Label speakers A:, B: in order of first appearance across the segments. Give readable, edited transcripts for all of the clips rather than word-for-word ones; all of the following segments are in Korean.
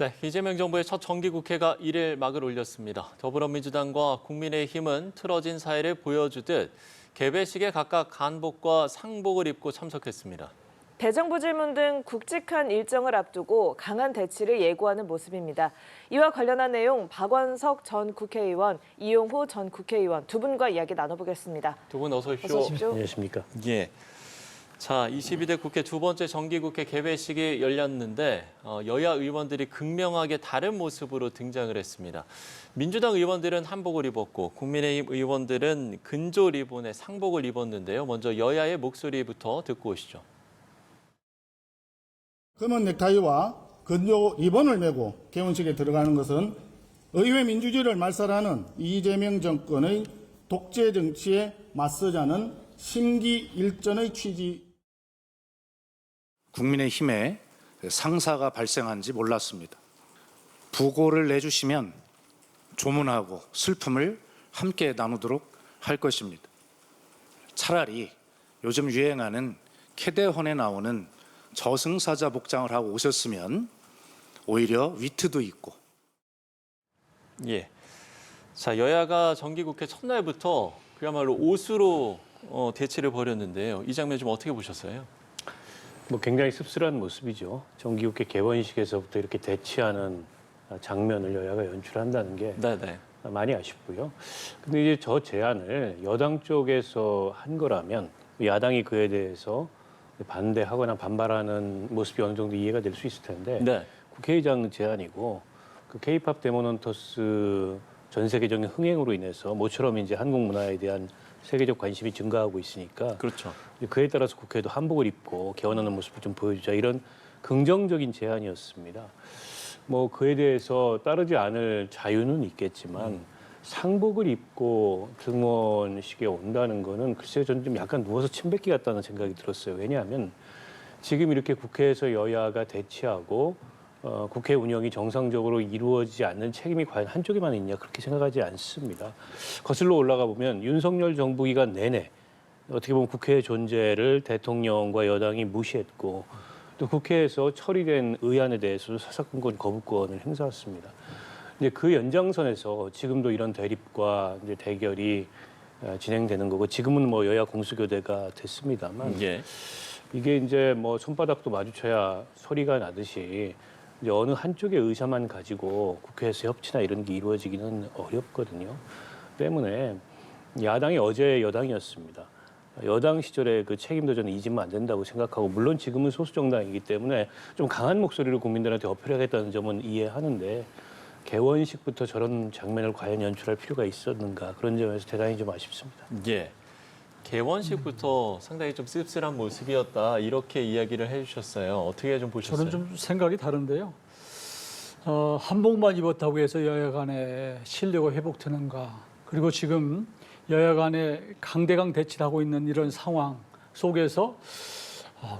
A: 네, 이재명 정부의 첫 정기국회가 1일 막을 올렸습니다. 더불어민주당과 국민의힘은 틀어진 사이를 보여주듯 개회식에 각각 한복과 상복을 입고 참석했습니다.
B: 대정부 질문 등 굵직한 일정을 앞두고 강한 대치를 예고하는 모습입니다. 이와 관련한 내용 박원석 전 국회의원, 이용호 전 국회의원 두 분과 이야기 나눠보겠습니다.
A: 두 분 어서 오십시오.
B: 어서 오십시오.
C: 안녕하십니까.
A: 예. 자, 22대 국회 두 번째 정기국회 개회식이 열렸는데 여야 의원들이 극명하게 다른 모습으로 등장을 했습니다. 민주당 의원들은 한복을 입었고 국민의힘 의원들은 근조 리본의 상복을 입었는데요. 먼저 여야의 목소리부터 듣고 오시죠.
D: 검은 넥타이와 근조 리본을 메고 개원식에 들어가는 것은 의회 민주주의를 말살하는 이재명 정권의 독재 정치에 맞서자는 심기일전의 취지.
C: 국민의힘에 상사가 발생한지 몰랐습니다. 부고를 내주시면 조문하고 슬픔을 함께 나누도록 할 것입니다. 차라리 요즘 유행하는 캐대헌에 나오는 저승사자 복장을 하고 오셨으면 오히려 위트도 있고.
A: 예. 자, 여야가 정기국회 첫날부터 그야말로 옷으로 대치를 벌였는데요. 이 장면 좀 어떻게 보셨어요?
E: 굉장히 씁쓸한 모습이죠. 정기국회 개원식에서부터 이렇게 대치하는 장면을 여야가 연출한다는 게
A: 네네.
E: 많이 아쉽고요. 근데 이제 저 제안을 여당 쪽에서 한 거라면 야당이 그에 대해서 반대하거나 반발하는 모습이 어느 정도 이해가 될 수 있을 텐데
A: 네.
E: 국회의장 제안이고 그 K-팝 데모넌터스 전 세계적인 흥행으로 인해서 모처럼 이제 한국 문화에 대한 세계적 관심이 증가하고 있으니까
A: 그렇죠.
E: 그에 따라서 국회도 한복을 입고 개원하는 모습을 좀 보여주자 이런 긍정적인 제안이었습니다. 그에 대해서 따르지 않을 자유는 있겠지만 상복을 입고 등원식에 온다는 거는 글쎄요, 저는 좀 약간 누워서 침 뱉기 같다는 생각이 들었어요. 왜냐하면 지금 이렇게 국회에서 여야가 대치하고 국회 운영이 정상적으로 이루어지지 않는 책임이 과연 한쪽에만 있냐 그렇게 생각하지 않습니다. 거슬러 올라가 보면 윤석열 정부 기간 내내 어떻게 보면 국회의 존재를 대통령과 여당이 무시했고 또 국회에서 처리된 의안에 대해서도 사사건건 거부권을 행사했습니다. 이제 그 연장선에서 지금도 이런 대립과 이제 대결이 진행되는 거고 지금은 여야 공수교대가 됐습니다만
A: 예.
E: 이게 이제 손바닥도 마주쳐야 소리가 나듯이 이제 어느 한쪽의 의사만 가지고 국회에서 협치나 이런 게 이루어지기는 어렵거든요. 때문에 야당이 어제 여당이었습니다. 여당 시절에 그 책임도 저는 잊으면 안 된다고 생각하고 물론 지금은 소수 정당이기 때문에 좀 강한 목소리로 국민들한테 어필하겠다는 점은 이해하는데 개원식부터 저런 장면을 과연 연출할 필요가 있었는가 그런 점에서 대단히 좀 아쉽습니다.
A: 예. 개원식부터 상당히 좀 씁쓸한 모습이었다 이렇게 이야기를 해주셨어요. 어떻게 좀 보셨어요?
F: 저는 좀 생각이 다른데요. 한복만 입었다고 해서 여야 간의 신뢰가 회복되는가. 그리고 지금 여야 간에 강대강 대치를 하고 있는 이런 상황 속에서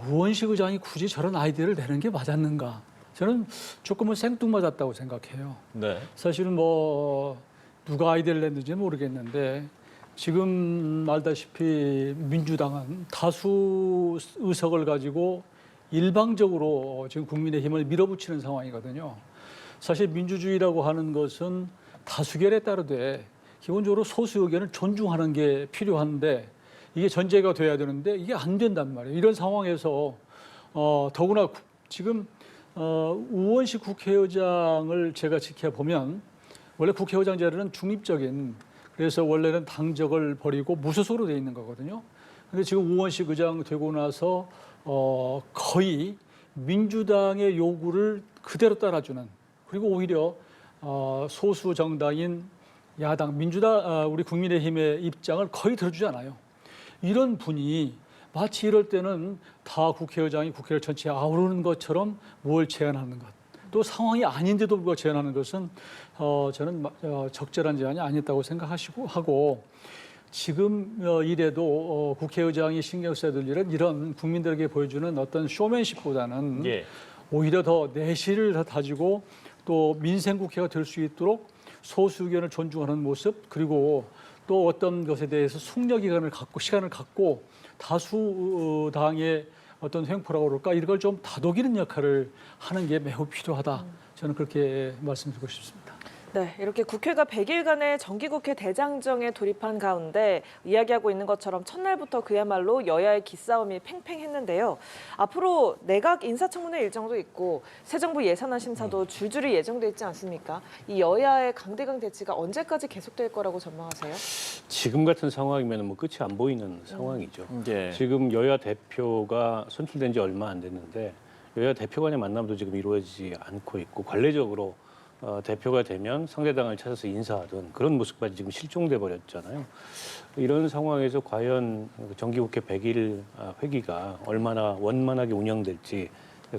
F: 우원식 의장이 굳이 저런 아이디어를 내는 게 맞았는가. 저는 조금은 생뚱맞았다고 생각해요.
A: 네.
F: 사실은 누가 아이디어를 냈는지는 모르겠는데 지금 알다시피 민주당은 다수 의석을 가지고 일방적으로 지금 국민의힘을 밀어붙이는 상황이거든요. 사실 민주주의라고 하는 것은 다수결에 따르되 기본적으로 소수 의견을 존중하는 게 필요한데 이게 전제가 돼야 되는데 이게 안 된단 말이에요. 이런 상황에서 더구나 지금 우원식 국회의장을 제가 지켜보면 원래 국회의장 자리는 중립적인 그래서 원래는 당적을 버리고 무소속으로 돼 있는 거거든요. 근데 지금 우원식 의장 되고 나서 거의 민주당의 요구를 그대로 따라주는 그리고 오히려 소수 정당인 야당 민주당 우리 국민의힘의 입장을 거의 들어주지 않아요. 이런 분이 마치 이럴 때는 다 국회의장이 국회를 전체에 아우르는 것처럼 뭘 제안하는 것. 또 상황이 아닌데도 불구하고 제안하는 것은 저는 적절한 제안이 아니었다고 하고 지금 이래도 국회의장이 신경 써야 될 일은 이런 국민들에게 보여주는 어떤 쇼맨십보다는
A: 예.
F: 오히려 더 내실을 더 다지고 또 민생국회가 될 수 있도록 소수 의견을 존중하는 모습 그리고 또 어떤 것에 대해서 숙려 시간을 갖고 다수당의 어떤 횡포라고 그럴까 이걸 좀 다독이는 역할을 하는 게 매우 필요하다. 저는 그렇게 말씀드리고 싶습니다.
B: 네, 이렇게 국회가 100일간의 정기국회 대장정에 돌입한 가운데 이야기하고 있는 것처럼 첫날부터 그야말로 여야의 기싸움이 팽팽했는데요. 앞으로 내각 인사청문회 일정도 있고 새 정부 예산안 심사도 줄줄이 예정돼 있지 않습니까? 이 여야의 강대강 대치가 언제까지 계속될 거라고 전망하세요?
E: 지금 같은 상황이면 뭐 끝이 안 보이는 상황이죠.
A: 예.
E: 지금 여야 대표가 선출된 지 얼마 안 됐는데 여야 대표 간의 만남도 지금 이루어지지 않고 있고 관례적으로 대표가 되면 상대당을 찾아서 인사하던 그런 모습까지 지금 실종돼 버렸잖아요. 이런 상황에서 과연 정기국회 100일 회기가 얼마나 원만하게 운영될지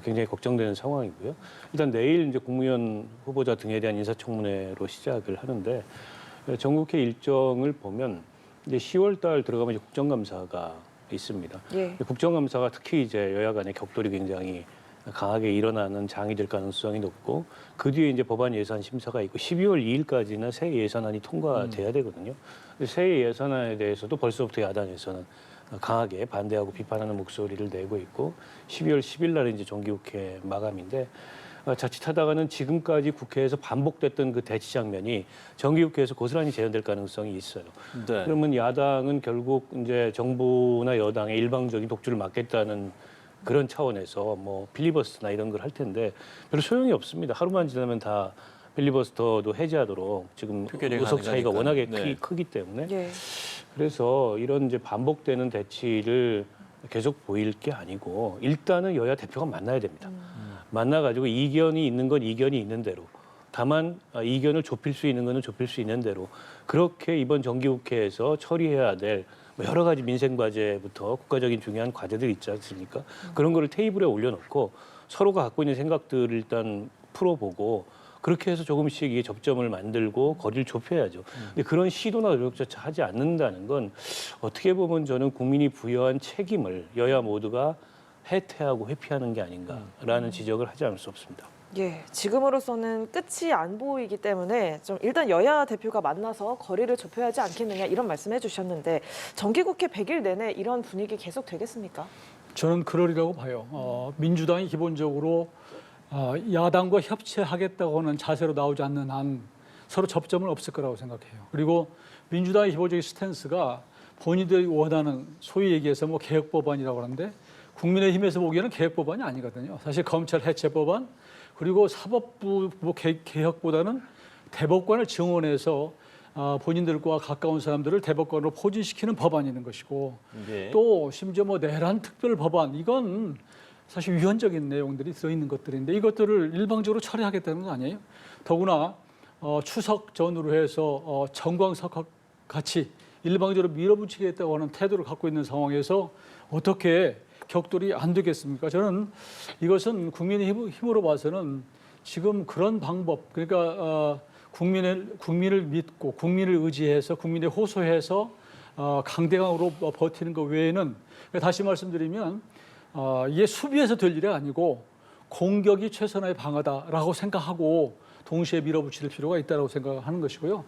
E: 굉장히 걱정되는 상황이고요. 일단 내일 이제 국무위원 후보자 등에 대한 인사청문회로 시작을 하는데 정국회 일정을 보면 이제 10월 달 들어가면 이제 국정감사가 있습니다.
B: 예.
E: 국정감사가 특히 이제 여야 간의 격돌이 굉장히 강하게 일어나는 장이 될 가능성이 높고 그 뒤에 이제 법안 예산 심사가 있고 12월 2일까지는 새 예산안이 통과돼야 되거든요. 새 예산안에 대해서도 벌써부터 야당에서는 강하게 반대하고 비판하는 목소리를 내고 있고 12월 10일 날 이제 정기국회 마감인데 자칫하다가는 지금까지 국회에서 반복됐던 그 대치 장면이 정기국회에서 고스란히 재현될 가능성이 있어요.
A: 네.
E: 그러면 야당은 결국 이제 정부나 여당의 일방적인 독주를 막겠다는 그런 차원에서 뭐 필리버스터나 이런 걸 할 텐데 별로 소용이 없습니다. 하루만 지나면 다 필리버스터도 해제하도록 지금
A: 표결이
E: 의석 차이가
A: 가능하니까요.
E: 워낙에
A: 네.
E: 크기 때문에
B: 예.
E: 그래서 이런 이제 반복되는 대치를 계속 보일 게 아니고 일단은 여야 대표가 만나야 됩니다. 만나가지고 이견이 있는 건 이견이 있는 대로 다만 이견을 좁힐 수 있는 거는 좁힐 수 있는 대로 그렇게 이번 정기국회에서 처리해야 될 여러 가지 민생 과제부터 국가적인 중요한 과제들 있지 않습니까? 그런 거를 테이블에 올려놓고 서로가 갖고 있는 생각들을 일단 풀어보고 그렇게 해서 조금씩 이 접점을 만들고 거리를 좁혀야죠. 근데 그런 시도나 노력조차 하지 않는다는 건 어떻게 보면 저는 국민이 부여한 책임을 여야 모두가 해태하고 회피하는 게 아닌가라는 지적을 하지 않을 수 없습니다.
B: 예, 지금으로서는 끝이 안 보이기 때문에 좀 일단 여야 대표가 만나서 거리를 좁혀야 하지 않겠느냐 이런 말씀해 주셨는데 정기국회 100일 내내 이런 분위기 계속 되겠습니까?
F: 저는 그러리라고 봐요. 민주당이 기본적으로 야당과 협치하겠다고 하는 자세로 나오지 않는 한 서로 접점은 없을 거라고 생각해요. 그리고 민주당의 기본적인 스탠스가 본인들이 원하는 소위 얘기해서 뭐 개혁법안이라고 하는데 국민의힘에서 보기에는 개혁법안이 아니거든요. 사실 검찰 해체 법안 그리고 사법부 뭐 개혁보다는 대법관을 증원해서 본인들과 가까운 사람들을 대법관으로 포진시키는 법안이 있는 것이고
A: 예.
F: 또 심지어 뭐 내란 특별 법안 이건 사실 위헌적인 내용들이 들어있는 것들인데 이것들을 일방적으로 처리하겠다는 건 아니에요. 더구나 추석 전후로 해서 정광석 같이 일방적으로 밀어붙이겠다고 하는 태도를 갖고 있는 상황에서 어떻게 격돌이 안 되겠습니까? 저는 이것은 국민의힘으로 봐서는 지금 그런 방법, 그러니까 국민을 믿고 국민을 의지해서 국민에 호소해서 강대강으로 버티는 것 외에는 다시 말씀드리면 이게 수비에서 될 일이 아니고 공격이 최선의 방어다라고 생각하고 동시에 밀어붙일 필요가 있다고 생각하는 것이고요.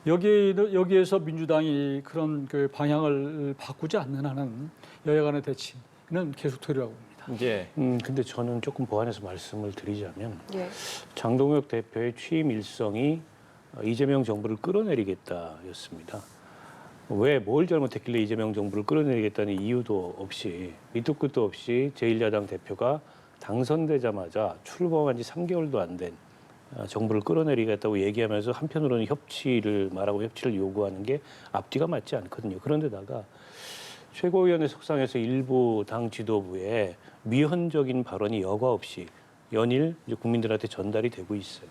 F: 여기에서 민주당이 그런 그 방향을 바꾸지 않는 한은 여야 간의 대치는 계속 되리라고 봅니다.
A: 예.
E: 근데 저는 조금 보완해서 말씀을 드리자면
B: 예.
E: 장동혁 대표의 취임 일성이 이재명 정부를 끌어내리겠다였습니다. 왜 뭘 잘못했길래 이재명 정부를 끌어내리겠다는 이유도 없이 밑도 끝도 없이 제1야당 대표가 당선되자마자 출범한 지 3개월도 안 된 정부를 끌어내리겠다고 얘기하면서 한편으로는 협치를 말하고 협치를 요구하는 게 앞뒤가 맞지 않거든요. 그런데다가 최고위원회 속상에서 일부 당 지도부의 미언적인 발언이 여과 없이 연일 이제 국민들한테 전달이 되고 있어요.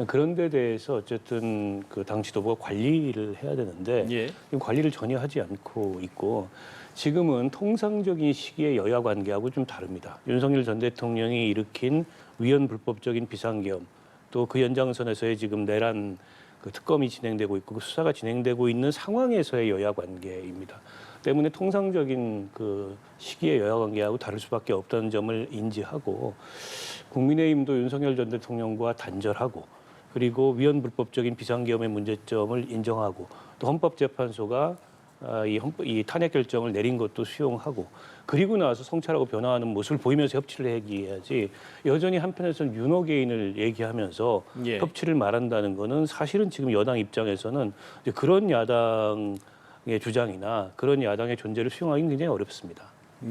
E: 그런 데 대해서 어쨌든 그 당 지도부가 관리를 해야 되는데
A: 예.
E: 지금 관리를 전혀 하지 않고 있고 지금은 통상적인 시기의 여야 관계하고 좀 다릅니다. 윤석열 전 대통령이 일으킨 위헌 불법적인 비상계엄 또 그 연장선에서의 지금 내란 그 특검이 진행되고 있고 그 수사가 진행되고 있는 상황에서의 여야 관계입니다. 때문에 통상적인 그 시기의 여야 관계하고 다를 수밖에 없다는 점을 인지하고 국민의힘도 윤석열 전 대통령과 단절하고 그리고 위헌 불법적인 비상계엄의 문제점을 인정하고 또 헌법재판소가 이 탄핵 결정을 내린 것도 수용하고 그리고 나서 성찰하고 변화하는 모습을 보이면서 협치를 얘기해야지 여전히 한편에서는 윤호개인을 얘기하면서
A: 예.
E: 협치를 말한다는 거는 사실은 지금 여당 입장에서는 이제 그런 야당의 주장이나 그런 야당의 존재를 수용하기는 굉장히 어렵습니다.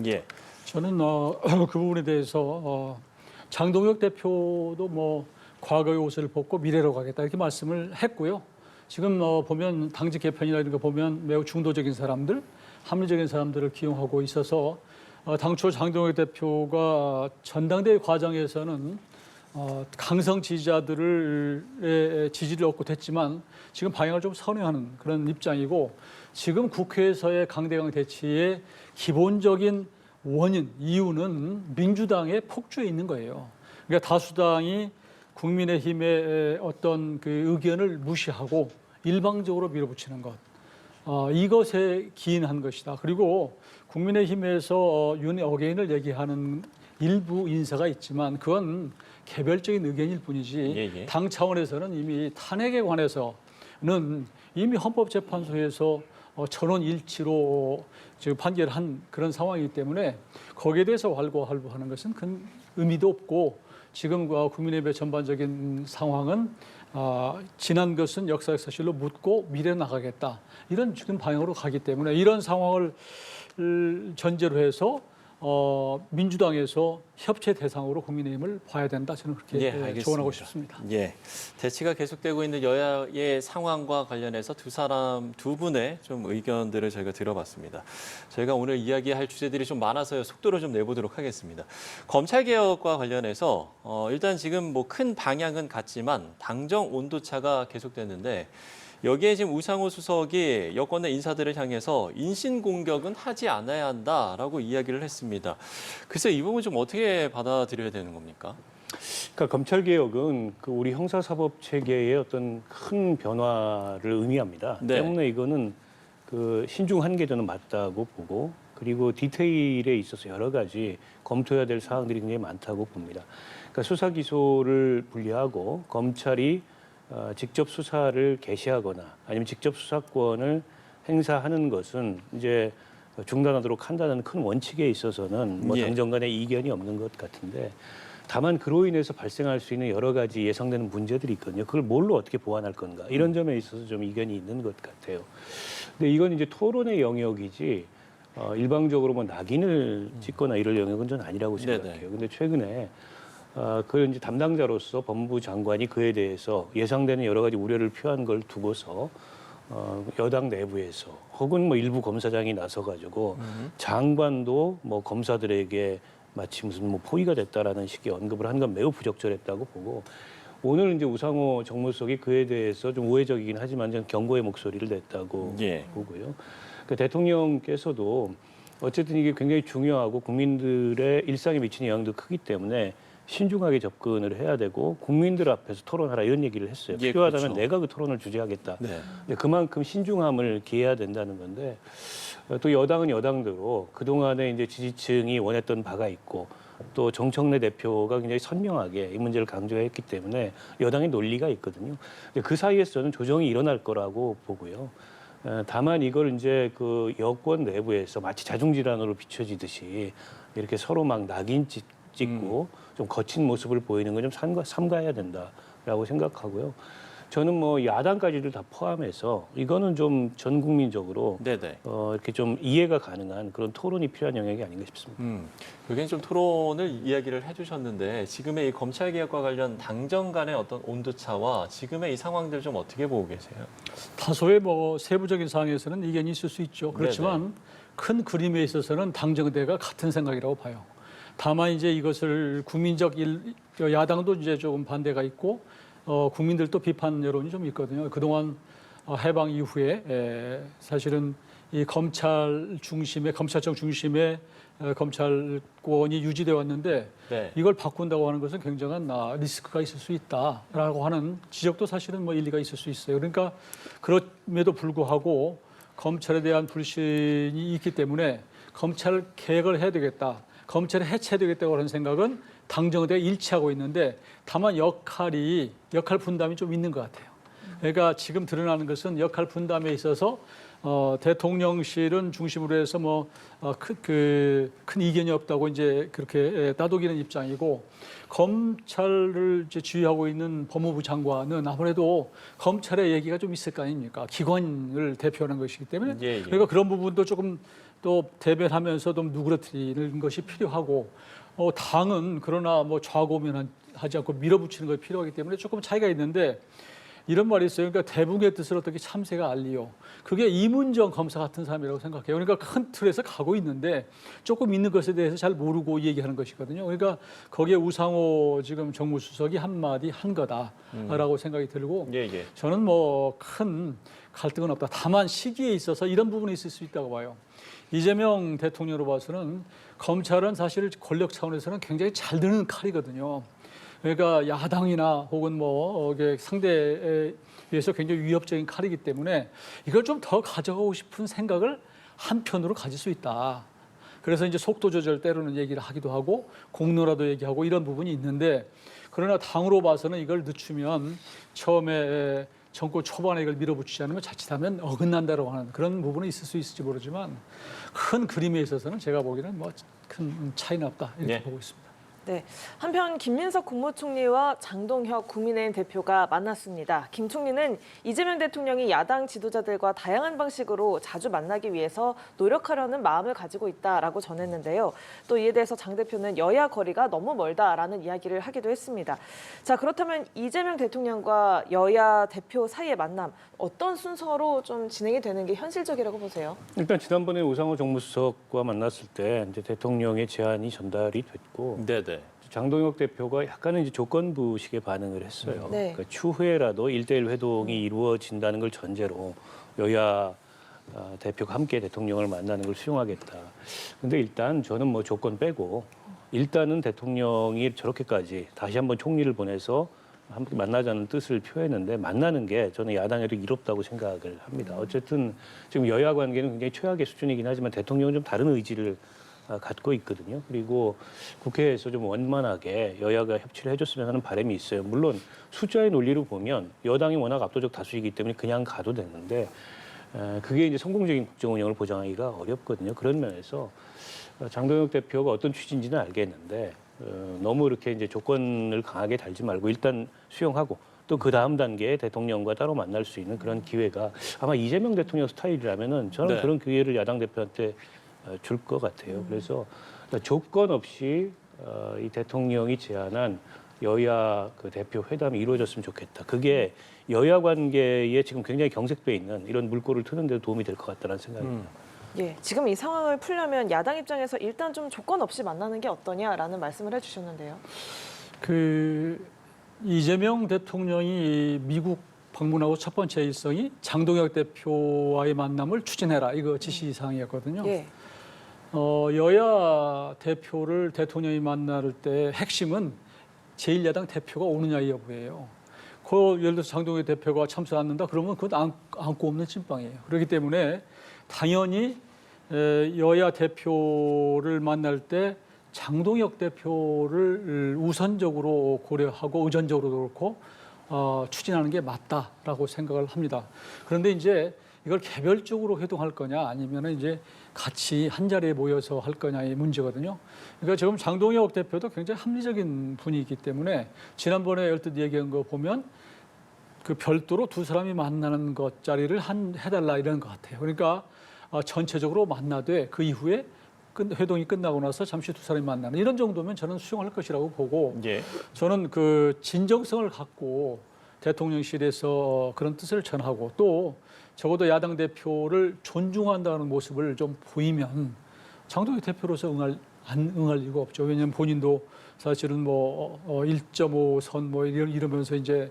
A: 예.
F: 저는 그 부분에 대해서 장동혁 대표도 뭐 과거의 옷을 벗고 미래로 가겠다 이렇게 말씀을 했고요. 지금 보면 당직 개편이라는 거 보면 매우 중도적인 사람들, 합리적인 사람들을 기용하고 있어서 당초 장동혁 대표가 전당대회 과정에서는 강성 지지자들의 지지를 얻고 됐지만 지금 방향을 좀 선회하는 그런 입장이고 지금 국회에서의 강대강 대치의 기본적인 원인, 이유는 민주당의 폭주에 있는 거예요. 그러니까 다수당이 국민의힘의 어떤 그 의견을 무시하고 일방적으로 밀어붙이는 것. 이것에 기인한 것이다. 그리고 국민의힘에서 윤어게인을 얘기하는 일부 인사가 있지만 그건 개별적인 의견일 뿐이지
A: 예.
F: 당 차원에서는 이미 탄핵에 관해서는 이미 헌법재판소에서 전원일치로 지금 판결한 그런 상황이기 때문에 거기에 대해서 활보하는 것은 큰 의미도 없고 지금 국민의힘의 전반적인 상황은 지난 것은 역사적 사실로 묻고 미래 나가겠다 이런 지금 방향으로 가기 때문에 이런 상황을 전제로 해서 민주당에서 협치 대상으로 국민의힘을 봐야 된다 저는 그렇게
A: 알겠습니다.
F: 조언하고 싶습니다.
A: 예, 대치가 계속되고 있는 여야의 상황과 관련해서 두 분의 좀 의견들을 저희가 들어봤습니다. 저희가 오늘 이야기할 주제들이 좀 많아서요. 속도를 좀 내보도록 하겠습니다. 검찰 개혁과 관련해서 일단 지금 뭐 큰 방향은 같지만 당정 온도차가 계속됐는데 여기에 지금 우상호 수석이 여권의 인사들을 향해서 인신공격은 하지 않아야 한다라고 이야기를 했습니다. 글쎄 이 부분 좀 어떻게 받아들여야 되는 겁니까?
E: 그러니까 검찰 개혁은 그 우리 형사사법 체계의 어떤 큰 변화를 의미합니다.
A: 네.
E: 때문에 이거는 그 신중한 게 저는 맞다고 보고 그리고 디테일에 있어서 여러 가지 검토해야 될 사항들이 굉장히 많다고 봅니다. 그러니까 수사 기소를 분리하고 검찰이 직접 수사를 개시하거나 아니면 직접 수사권을 행사하는 것은 이제 중단하도록 한다는 큰 원칙에 있어서는 뭐
A: 예.
E: 당정 간에 이견이 없는 것 같은데 다만 그로 인해서 발생할 수 있는 여러 가지 예상되는 문제들이 있거든요. 그걸 뭘로 어떻게 보완할 건가 이런 점에 있어서 좀 이견이 있는 것 같아요. 근데 이건 이제 토론의 영역이지 일방적으로 뭐 낙인을 찍거나 이럴 영역은 전 아니라고 생각해요. 근데 최근에 그 이제 담당자로서 법무부 장관이 그에 대해서 예상되는 여러 가지 우려를 표한 걸 두고서 여당 내부에서 혹은 뭐 일부 검사장이 나서 가지고 장관도 뭐 검사들에게 마치 무슨 뭐 포위가 됐다라는 식의 언급을 한 건 매우 부적절했다고 보고 오늘 이제 우상호 정무수석이 그에 대해서 좀 우회적이긴 하지만 저는 경고의 목소리를 냈다고 보고요. 그러니까 대통령께서도 어쨌든 이게 굉장히 중요하고 국민들의 일상에 미치는 영향도 크기 때문에 신중하게 접근을 해야 되고 국민들 앞에서 토론하라 이런 얘기를 했어요.
A: 예,
E: 필요하다면
A: 그렇죠.
E: 내가 그 토론을 주재하겠다.
A: 네.
E: 그만큼 신중함을 기해야 된다는 건데 또 여당은 여당대로 그동안에 이제 지지층이 원했던 바가 있고 또 정청래 대표가 굉장히 선명하게 이 문제를 강조했기 때문에 여당의 논리가 있거든요. 근데 그 사이에서는 조정이 일어날 거라고 보고요. 다만 이걸 이제 그 여권 내부에서 마치 자중질환으로 비춰지듯이 이렇게 서로 막 낙인 찍고 좀 거친 모습을 보이는 건 좀 삼가해야 된다라고 생각하고요. 저는 뭐 야당까지를 다 포함해서 이거는 좀 전 국민적으로 이렇게 좀 이해가 가능한 그런 토론이 필요한 영역이 아닌가 싶습니다.
A: 여기는 좀 토론을 이야기를 해주셨는데 지금의 이 검찰 개혁과 관련 당정 간의 어떤 온도차와 지금의 이 상황들 좀 어떻게 보고 계세요?
F: 다소의 뭐 세부적인 사항에서는 이견이 있을 수 있죠. 그렇지만 큰 그림에 있어서는 당정대가 같은 생각이라고 봐요. 다만 이제 이것을 야당도 이제 조금 반대가 있고 국민들도 비판 여론이 좀 있거든요. 그동안 해방 이후에 사실은 이 검찰청 중심의 검찰권이 유지되어 왔는데 이걸 바꾼다고 하는 것은 굉장한 리스크가 있을 수 있다라고 하는 지적도 사실은 뭐 일리가 있을 수 있어요. 그러니까 그럼에도 불구하고 검찰에 대한 불신이 있기 때문에 검찰 개혁을 해야 되겠다. 검찰을 해체해야 되겠다고 하는 생각은 당정대가 일치하고 있는데 다만 역할 분담이 좀 있는 것 같아요. 그러니까 지금 드러나는 것은 역할 분담에 있어서 대통령실은 중심으로 해서 큰 이견이 없다고 이제 그렇게 따돌리는 입장이고 검찰을 이제 지휘하고 있는 법무부 장관은 아무래도 검찰의 얘기가 좀 있을 거 아닙니까? 기관을 대표하는 것이기 때문에
A: 예, 예.
F: 그러니까 그런 부분도 조금 또 대변하면서 좀 누그러뜨리는 것이 필요하고 당은 그러나 뭐 좌고면하지 않고 밀어붙이는 것이 필요하기 때문에 조금 차이가 있는데 이런 말이 있어요. 그러니까 대붕의 뜻을 어떻게 참새가 알리요. 그게 이문정 검사 같은 사람이라고 생각해요. 그러니까 큰 틀에서 가고 있는데 조금 있는 것에 대해서 잘 모르고 얘기하는 것이거든요. 그러니까 거기에 우상호 지금 정무수석이 한마디 한 거다라고 생각이 들고
A: 예, 예.
F: 저는 뭐 큰 갈등은 없다. 다만 시기에 있어서 이런 부분이 있을 수 있다고 봐요. 이재명 대통령으로 봐서는 검찰은 사실 권력 차원에서는 굉장히 잘 드는 칼이거든요. 그러니까 야당이나 혹은 상대에 비해서 굉장히 위협적인 칼이기 때문에 이걸 좀 더 가져가고 싶은 생각을 한편으로 가질 수 있다. 그래서 이제 속도 조절 때로는 얘기를 하기도 하고 공로라도 얘기하고 이런 부분이 있는데 그러나 당으로 봐서는 이걸 늦추면 처음에 정권 초반에 이걸 밀어붙이지 않으면 자칫하면 어긋난다고 하는 그런 부분은 있을 수 있을지 모르지만 큰 그림에 있어서는 제가 보기에는 큰 차이는 없다 이렇게
A: 네.
F: 보고 있습니다.
B: 네. 한편 김민석 국무총리와 장동혁 국민의힘 대표가 만났습니다. 김 총리는 이재명 대통령이 야당 지도자들과 다양한 방식으로 자주 만나기 위해서 노력하려는 마음을 가지고 있다라고 전했는데요. 또 이에 대해서 장 대표는 여야 거리가 너무 멀다라는 이야기를 하기도 했습니다. 자, 그렇다면 이재명 대통령과 여야 대표 사이의 만남 어떤 순서로 좀 진행이 되는 게 현실적이라고 보세요?
E: 일단 지난번에 우상호 정무수석과 만났을 때 이제 대통령의 제안이 전달이 됐고
A: 네네.
E: 장동혁 대표가 약간은 이제 조건부식의 반응을 했어요.
B: 네.
E: 그러니까 추후에라도 1대1 회동이 이루어진다는 걸 전제로 여야 대표가 함께 대통령을 만나는 걸 수용하겠다. 근데 일단 저는 뭐 조건 빼고 일단은 대통령이 저렇게까지 다시 한번 총리를 보내서 함께 만나자는 뜻을 표했는데 만나는 게 저는 야당에도 이롭다고 생각을 합니다. 어쨌든 지금 여야 관계는 굉장히 최악의 수준이긴 하지만 대통령은 좀 다른 의지를 갖고 있거든요. 그리고 국회에서 좀 원만하게 여야가 협치를 해줬으면 하는 바람이 있어요. 물론 숫자의 논리로 보면 여당이 워낙 압도적 다수이기 때문에 그냥 가도 되는데 그게 이제 성공적인 국정 운영을 보장하기가 어렵거든요. 그런 면에서 장동혁 대표가 어떤 취지인지는 알겠는데 너무 이렇게 이제 조건을 강하게 달지 말고 일단 수용하고 또 그 다음 단계에 대통령과 따로 만날 수 있는 그런 기회가 아마 이재명 대통령 스타일이라면은 저는
A: 네.
E: 그런 기회를 야당 대표한테 줄 것 같아요. 그래서 조건 없이 이 대통령이 제안한 여야 그 대표 회담이 이루어졌으면 좋겠다. 그게 여야 관계에 지금 굉장히 경색돼 있는 이런 물꼬를 트는 데 도움이 될 것 같다는 생각입니다.
B: 예, 지금 이 상황을 풀려면 야당 입장에서 일단 좀 조건 없이 만나는 게 어떠냐라는 말씀을 해주셨는데요.
F: 이재명 대통령이 미국 방문하고 첫 번째 일성이 장동혁 대표와의 만남을 추진해라 이거 지시사항이었거든요.
B: 예.
F: 여야 대표를 대통령이 만날 때 핵심은 제1야당 대표가 오느냐 여부예요. 예를 들어서 장동혁 대표가 참석 않는다 그러면 그건 안고 없는 찐빵이에요. 그렇기 때문에 당연히 여야 대표를 만날 때 장동혁 대표를 우선적으로 고려하고 의전적으로 그렇고 추진하는 게 맞다라고 생각을 합니다. 그런데 이제 이걸 개별적으로 회동할 거냐 아니면 이제 같이 한 자리에 모여서 할 거냐의 문제거든요. 그러니까 지금 장동혁 대표도 굉장히 합리적인 분이기 때문에 지난번에 열뜻 얘기한 거 보면 그 별도로 두 사람이 만나는 것 자리를 해달라 이런 것 같아요. 그러니까 전체적으로 만나되 그 이후에 회동이 끝나고 나서 잠시 두 사람이 만나는 이런 정도면 저는 수용할 것이라고 보고
A: 예.
F: 저는 그 진정성을 갖고 대통령실에서 그런 뜻을 전하고 또 적어도 야당 대표를 존중한다는 모습을 좀 보이면 장동혁 대표로서 안 응할 이유가 없죠. 왜냐하면 본인도 사실은 1.5선 이러면서 이제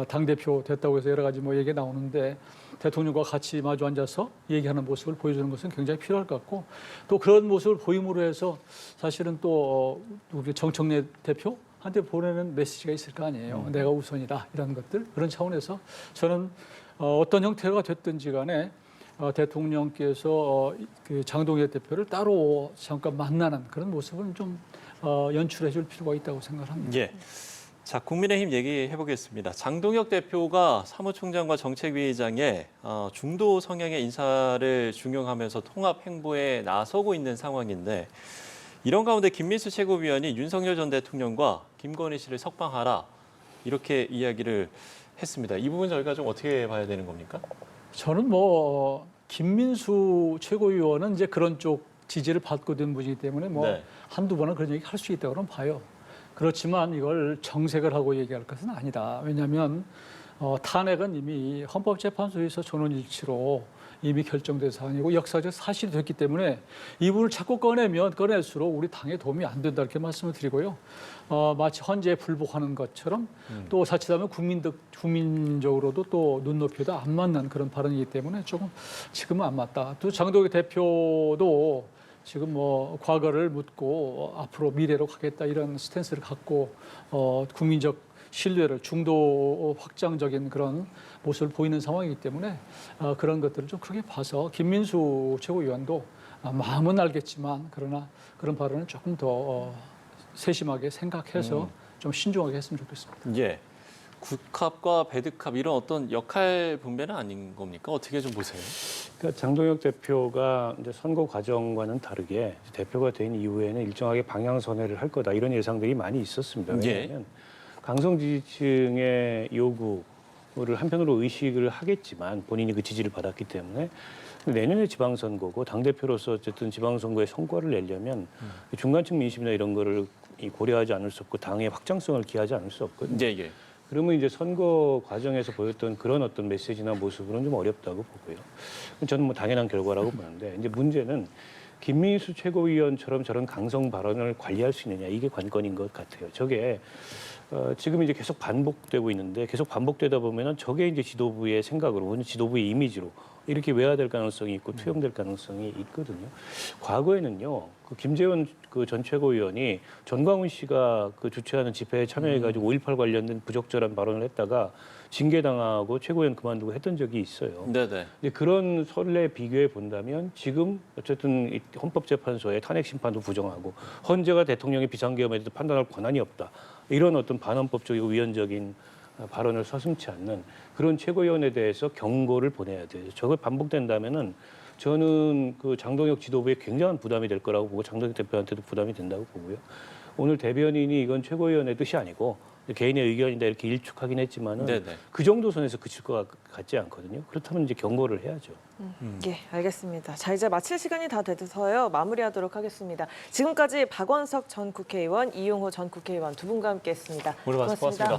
F: 당 대표 됐다고 해서 여러 가지 얘기가 나오는데 대통령과 같이 마주 앉아서 얘기하는 모습을 보여주는 것은 굉장히 필요할 것 같고 또 그런 모습을 보임으로 해서 사실은 또 우리 정청래 대표한테 보내는 메시지가 있을 거 아니에요. 내가 우선이다 이런 것들 그런 차원에서 저는 어떤 형태가 됐든지 간에 대통령께서 그 장동혁 대표를 따로 잠깐 만나는 그런 모습은 좀 연출해 줄 필요가 있다고 생각합니다.
A: 예. 자, 국민의힘 얘기해 보겠습니다. 장동혁 대표가 사무총장과 정책위의장에 중도 성향의 인사를 중용하면서 통합 행보에 나서고 있는 상황인데 이런 가운데 김민수 최고위원이 윤석열 전 대통령과 김건희 씨를 석방하라 이렇게 이야기를 했습니다. 이 부분 저희가 좀 어떻게 봐야 되는 겁니까?
F: 저는 김민수 최고위원은 이제 그런 쪽 지지를 받고 된 분이기 때문에
A: 네.
F: 한두 번은 그런 얘기 할 수 있다고는 봐요. 그렇지만 이걸 정색을 하고 얘기할 것은 아니다. 왜냐하면 탄핵은 이미 헌법재판소에서 전원일치로 이미 결정된 사안이고 역사적 사실이 됐기 때문에 이 부분을 자꾸 꺼낼수록 우리 당에 도움이 안 된다 이렇게 말씀을 드리고요. 마치 헌재에 불복하는 것처럼 또 자칫하면 국민적으로도 또 눈높이도 안 맞는 그런 발언이기 때문에 조금 지금은 안 맞다. 또 장동혁 대표도 지금 과거를 묻고 앞으로 미래로 가겠다 이런 스탠스를 갖고 국민적 신뢰를 중도 확장적인 그런 모습을 보이는 상황이기 때문에 그런 것들을 좀 크게 봐서 김민수 최고위원도 마음은 알겠지만 그러나 그런 발언은 조금 더 세심하게 생각해서 좀 신중하게 했으면 좋겠습니다.
A: 예. 굿캅과 배드캅 이런 어떤 역할 분배는 아닌 겁니까? 어떻게 좀 보세요?
E: 그러니까 장동혁 대표가 이제 선거 과정과는 다르게 대표가 된 이후에는 일정하게 방향 선회를 할 거다 이런 예상들이 많이 있었습니다. 왜냐하면 강성 지지층의 요구를 한편으로 의식을 하겠지만 본인이 그 지지를 받았기 때문에 내년에 지방선거고 당대표로서 어쨌든 지방선거에 성과를 내려면 중간층 민심이나 이런 거를 고려하지 않을 수 없고 당의 확장성을 기하지 않을 수 없거든요.
A: 예.
E: 그러면 이제 선거 과정에서 보였던 그런 어떤 메시지나 모습으로는 좀 어렵다고 보고요. 저는 당연한 결과라고 보는데 이제 문제는 김민수 최고위원처럼 저런 강성 발언을 관리할 수 있느냐 이게 관건인 것 같아요. 저게 지금 이제 계속 반복되고 있는데 계속 반복되다 보면은 저게 이제 지도부의 생각으로 혹은 지도부의 이미지로 이렇게 외화될 가능성이 있고 투영될 가능성이 있거든요. 과거에는요, 그 김재원 그 전 최고위원이 전광훈 씨가 그 주최하는 집회에 참여해가지고 5.18 관련된 부적절한 발언을 했다가 징계당하고 최고위원 그만두고 했던 적이 있어요.
A: 네네.
E: 근데 그런 선례 비교해 본다면 지금 어쨌든 이 헌법재판소의 탄핵 심판도 부정하고 헌재가 대통령의 비상계엄에 대해서 판단할 권한이 없다. 이런 어떤 반헌법적이고 위헌적인 발언을 서슴지 않는 그런 최고위원에 대해서 경고를 보내야 돼요. 저걸 반복된다면은 저는 그 장동혁 지도부에 굉장한 부담이 될 거라고 보고 장동혁 대표한테도 부담이 된다고 보고요. 오늘 대변인이 이건 최고위원의 뜻이 아니고 개인의 의견이다 이렇게 일축하긴 했지만은
A: 네네.
E: 그 정도 선에서 그칠 것 같지 않거든요. 그렇다면 이제 경고를 해야죠.
B: 예, 알겠습니다. 자, 이제 마칠 시간이 다 돼서요. 마무리하도록 하겠습니다. 지금까지 박원석 전 국회의원, 이용호 전 국회의원 두 분과 함께했습니다.
A: 오늘 말씀 고맙습니다.